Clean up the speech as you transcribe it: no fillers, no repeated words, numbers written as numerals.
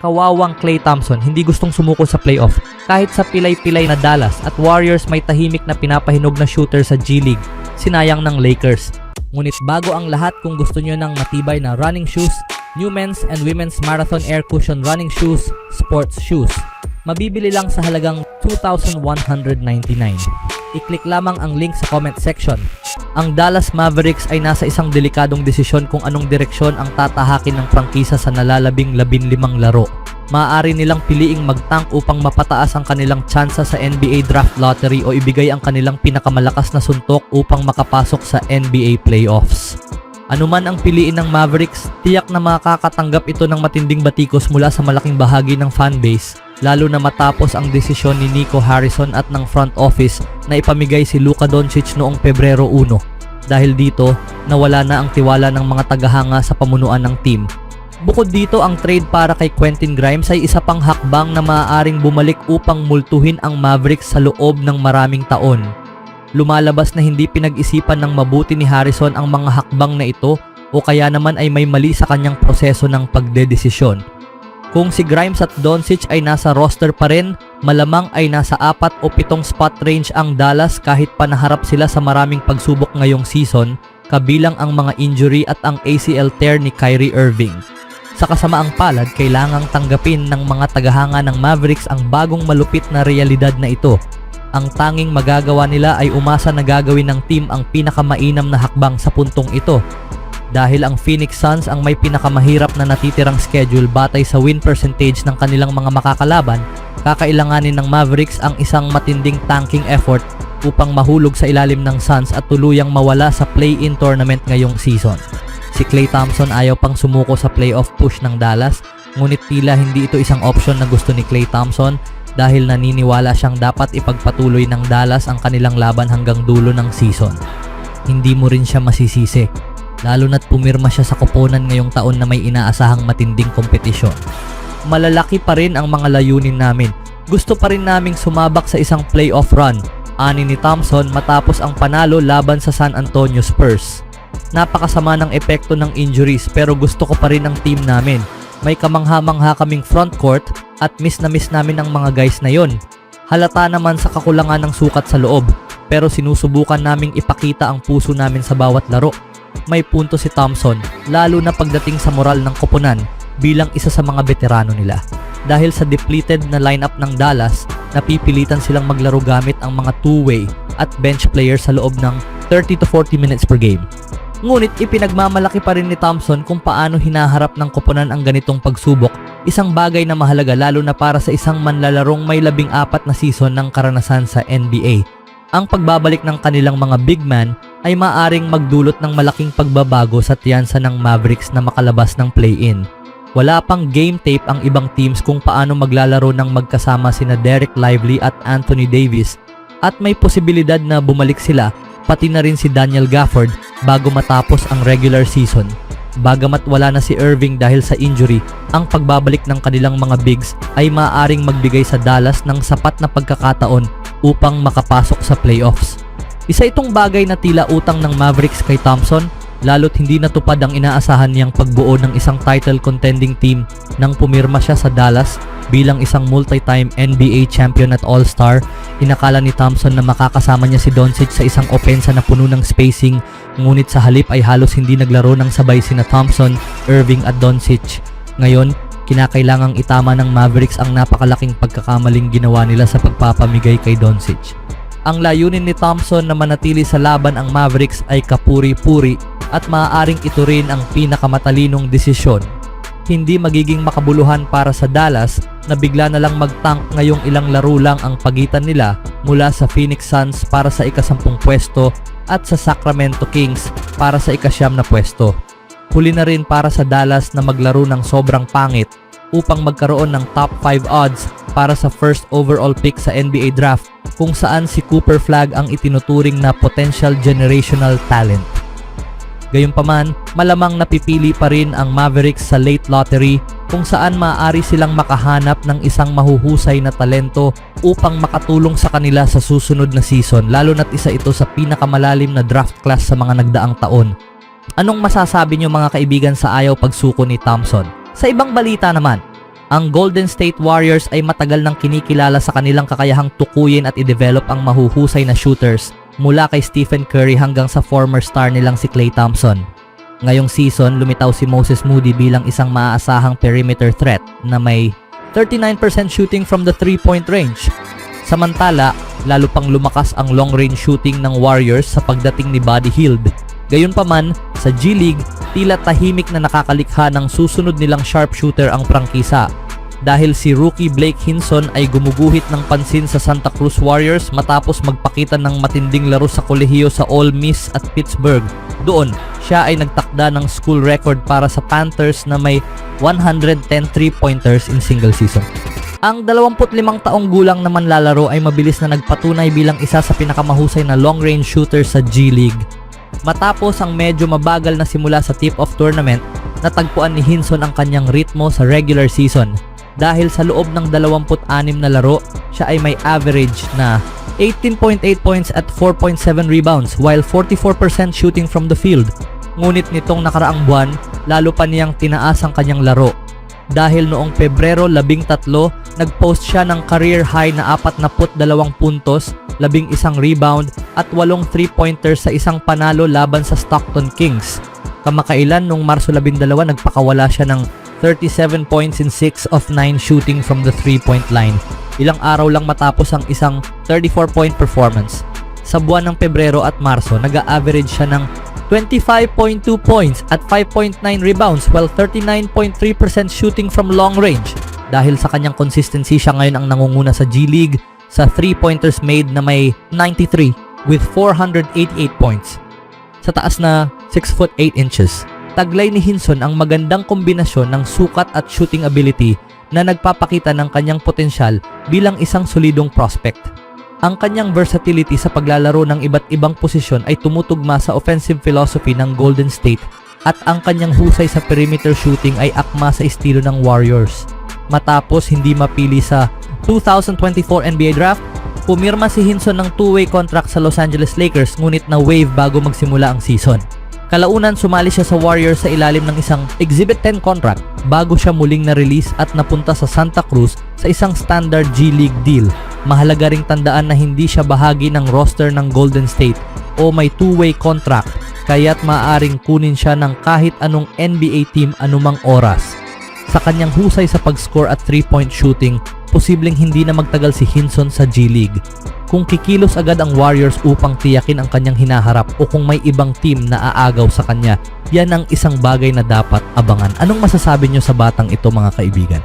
Kawawang Klay Thompson hindi gustong sumuko sa playoff kahit sa pilay-pilay na Dallas at Warriors may tahimik na pinapahinog na shooter sa G League, sinayang ng Lakers. Ngunit bago ang lahat, kung gusto nyo ng matibay na running shoes, new men's and women's marathon air cushion running shoes, sports shoes, mabibili lang sa halagang $2,199. I-click lamang ang link sa comment section. Ang Dallas Mavericks ay nasa isang delikadong desisyon kung anong direksyon ang tatahakin ng prangkisa sa nalalabing 15 laro. Maaari nilang piliing mag-tank upang mapataas ang kanilang tsansa sa NBA Draft Lottery o ibigay ang kanilang pinakamalakas na suntok upang makapasok sa NBA Playoffs. Ano man ang piliin ng Mavericks, tiyak na makakatanggap ito ng matinding batikos mula sa malaking bahagi ng fanbase, lalo na matapos ang desisyon ni Nico Harrison at ng front office na ipamigay si Luka Doncic noong Pebrero 1. Dahil dito, nawala na ang tiwala ng mga tagahanga sa pamunuan ng team. Bukod dito, ang trade para kay Quentin Grimes ay isa pang hakbang na maaaring bumalik upang multuhin ang Mavericks sa loob ng maraming taon. Lumalabas na hindi pinag-isipan ng mabuti ni Harrison ang mga hakbang na ito o kaya naman ay may mali sa kanyang proseso ng pagdedesisyon. Kung si Grimes at Doncic ay nasa roster pa rin, malamang ay nasa 4 o 7 spot range ang Dallas kahit pa naharap sila sa maraming pagsubok ngayong season, kabilang ang mga injury at ang ACL tear ni Kyrie Irving. Sa kasamaang palad, kailangang tanggapin ng mga tagahanga ng Mavericks ang bagong malupit na realidad na ito. Ang tanging magagawa nila ay umasa na gagawin ng team ang pinakamainam na hakbang sa puntong ito. Dahil ang Phoenix Suns ang may pinakamahirap na natitirang schedule batay sa win percentage ng kanilang mga makakalaban, kakailanganin ng Mavericks ang isang matinding tanking effort upang mahulog sa ilalim ng Suns at tuluyang mawala sa play-in tournament ngayong season. Si Klay Thompson ayaw pang sumuko sa playoff push ng Dallas, ngunit tila hindi ito isang option na gusto ni Klay Thompson dahil naniniwala siyang dapat ipagpatuloy ng Dallas ang kanilang laban hanggang dulo ng season. Hindi mo rin siya masisisi, lalo na't pumirma siya sa koponan ngayong taon na may inaasahang matinding kompetisyon. Malalaki pa rin ang mga layunin namin. Gusto pa rin naming sumabak sa isang playoff run, ani ni Thompson matapos ang panalo laban sa San Antonio Spurs. Napakasama ng epekto ng injuries pero gusto ko pa rin ang team namin. May kamangha-mangha kaming frontcourt at miss na miss namin ang mga guys na yon. Halata naman sa kakulangan ng sukat sa loob, pero sinusubukan naming ipakita ang puso namin sa bawat laro. May punto si Thompson, lalo na pagdating sa moral ng koponan bilang isa sa mga veterano nila. Dahil sa depleted na lineup ng Dallas, napipilitan silang maglaro gamit ang mga two-way at bench players sa loob ng 30 to 40 minutes per game. Ngunit ipinagmamalaki pa rin ni Thompson kung paano hinaharap ng koponan ang ganitong pagsubok, isang bagay na mahalaga lalo na para sa isang manlalarong may 14 na season ng karanasan sa NBA. Ang pagbabalik ng kanilang mga big man ay maaring magdulot ng malaking pagbabago sa tiyansa ng Mavericks na makalabas ng play-in. Wala pang game tape ang ibang teams kung paano maglalaro ng magkasama sina Derek Lively at Anthony Davis at may posibilidad na bumalik sila pati na rin si Daniel Gafford bago matapos ang regular season. Bagamat wala na si Irving dahil sa injury, ang pagbabalik ng kanilang mga bigs ay maaaring magbigay sa Dallas ng sapat na pagkakataon upang makapasok sa playoffs. Isa itong bagay na tila utang ng Mavericks kay Thompson, lalo't hindi natupad ang inaasahan niyang pagbuo ng isang title contending team nang pumirma siya sa Dallas bilang isang multi-time NBA champion at all-star. Inakala ni Thompson na makakasama niya si Doncic sa isang opensa na puno ng spacing, ngunit sa halip ay halos hindi naglaro ng sabay sina Thompson, Irving at Doncic. Ngayon, kinakailangang itama ng Mavericks ang napakalaking pagkakamaling ginawa nila sa pagpapamigay kay Doncic. Ang layunin ni Thompson na manatili sa laban ang Mavericks ay kapuri-puri at maaaring ito rin ang pinakamatalinong desisyon. Hindi magiging makabuluhan para sa Dallas na bigla na lang mag-tank ngayong ilang laro lang ang pagitan nila mula sa Phoenix Suns para sa ika-10 pwesto at sa Sacramento Kings para sa ika-9 na pwesto. Huli na rin para sa Dallas na maglaro ng sobrang pangit upang magkaroon ng top 5 odds para sa first overall pick sa NBA draft kung saan si Cooper Flagg ang itinuturing na potential generational talent. Gayunpaman, malamang napipili pa rin ang Mavericks sa late lottery kung saan maaari silang makahanap ng isang mahuhusay na talento upang makatulong sa kanila sa susunod na season, lalo na't isa ito sa pinakamalalim na draft class sa mga nagdaang taon. Anong masasabi niyo mga kaibigan sa ayaw pagsuko ni Thompson? Sa ibang balita naman, Ang Golden State Warriors ay matagal nang kinikilala sa kanilang kakayahang tukuyin at i-develop ang mahuhusay na shooters mula kay Stephen Curry hanggang sa former star nilang si Klay Thompson. Ngayong season, lumitaw si Moses Moody bilang isang maaasahang perimeter threat na may 39% shooting from the 3-point range. Samantala, lalo pang lumakas ang long-range shooting ng Warriors sa pagdating ni Buddy Hield. Gayunpaman, sa G League, tila tahimik na nakakalikha ng susunod nilang sharpshooter ang prangkisa. Dahil si rookie Blake Hinson ay gumuguhit ng pansin sa Santa Cruz Warriors matapos magpakita ng matinding laro sa kolehiyo sa Ole Miss at Pittsburgh. Doon, siya ay nagtakda ng school record para sa Panthers na may 110 3-pointers in single season. Ang 25 taong gulang na manlalaro ay mabilis na nagpatunay bilang isa sa pinakamahusay na long-range shooter sa G League. Matapos ang medyo mabagal na simula sa tip-off tournament, natagpuan ni Hinson ang kanyang ritmo sa regular season. Dahil sa loob ng 26 na laro, siya ay may average na 18.8 points at 4.7 rebounds while 44% shooting from the field. Ngunit nitong nakaraang buwan, lalo pa niyang tinaas ang kanyang laro. Dahil noong Pebrero 13, nag-post siya ng career high na 42 puntos, 11 rebound at 8 3-pointers sa isang panalo laban sa Stockton Kings. Kamakailan noong Marso 12, nagpakawala siya ng 37 points in 6 of 9 shooting from the 3-point line. Ilang araw lang matapos ang isang 34-point performance. Sa buwan ng Pebrero at Marso, nag-a-average siya ng 25.2 points at 5.9 rebounds while 39.3% shooting from long range. Dahil sa kanyang consistency, siya ngayon ang nangunguna sa G League sa 3-pointers made na may 93 with 488 points. Sa taas na 6 foot 8 inches. Taglay ni Hinson ang magandang kombinasyon ng sukat at shooting ability na nagpapakita ng kanyang potensyal bilang isang solidong prospect. Ang kanyang versatility sa paglalaro ng iba't ibang posisyon ay tumutugma sa offensive philosophy ng Golden State at ang kanyang husay sa perimeter shooting ay akma sa estilo ng Warriors. Matapos hindi mapili sa 2024 NBA Draft, pumirma si Hinson ng 2-way contract sa Los Angeles Lakers ngunit na-waive bago magsimula ang season. Kalaunan, sumali siya sa Warriors sa ilalim ng isang Exhibit 10 contract bago siya muling na-release at napunta sa Santa Cruz sa isang standard G League deal. Mahalaga ring tandaan na hindi siya bahagi ng roster ng Golden State o may 2-way contract kaya't maaaring kunin siya ng kahit anong NBA team anumang oras. Sa kanyang husay sa pag-score at 3-point shooting, posibleng hindi na magtagal si Hinson sa G League. Kung kikilos agad ang Warriors upang tiyakin ang kanyang hinaharap o kung may ibang team na aagaw sa kanya, yan ang isang bagay na dapat abangan. Anong masasabi nyo sa batang ito, mga kaibigan?